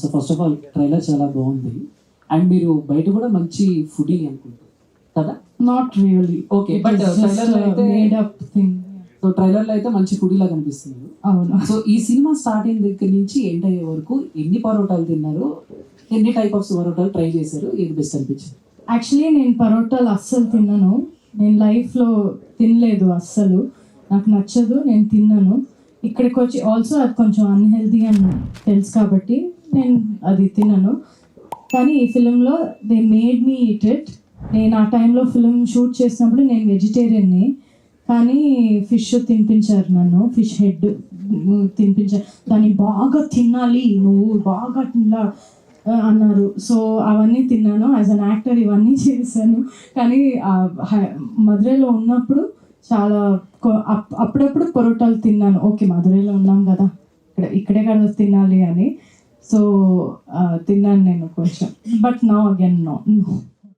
So first of all trailer చాలా బాగుంది. And మీరు బయట కూడా మంచి ఫుడీ అనుకుంటారు కదా? Not really. Okay, It but is just trailer a అయితే made up thing. సో ట్రైలర్లో అయితే మంచి ఫుడీలా కనిపిస్తున్నారు. అవును. సో ఈ సినిమా స్టార్ట్ అయిన దగ్గర నుంచి ఎండ్ అయ్యే వరకు ఎన్ని పరోటాలు తిన్నారు, ఎన్ని టైప్ ఆఫ్ పరోటాలు ట్రై చేశారు, ఏది బెస్ట్ అనిపించింది? యాక్చువల్లీ నేను పరోటాలు అస్సలు తిన్నాను. నేను లైఫ్లో తినలేదు అస్సలు. నాకు నచ్చదు, నేను తిన్నాను. ఇక్కడికి వచ్చి ఆల్సో అది కొంచెం అన్హెల్దీ అని తెలుసు కాబట్టి నేను అది తిన్నాను. కానీ ఈ ఫిలింలో they made me eat it. నేను ఆ టైంలో ఫిలిం షూట్ చేసినప్పుడు నేను వెజిటేరియన్ని, కానీ ఫిష్ తినిపించారు నన్ను, ఫిష్ హెడ్ తినిపించారు. దాన్ని బాగా తినాలి నువ్వు, బాగా ఇలా అన్నారు. సో అవన్నీ తిన్నాను. యాజ్ అన్ యాక్టర్ ఇవన్నీ చేశాను. కానీ మధురైలో ఉన్నప్పుడు చాలా అప్పుడప్పుడు పరోటాలు తిన్నాను. ఓకే, మధురైలో ఉన్నాం కదా, ఇక్కడే కదా తినాలి అని. సో తిన్నాను నేను కొంచెం. But now again no.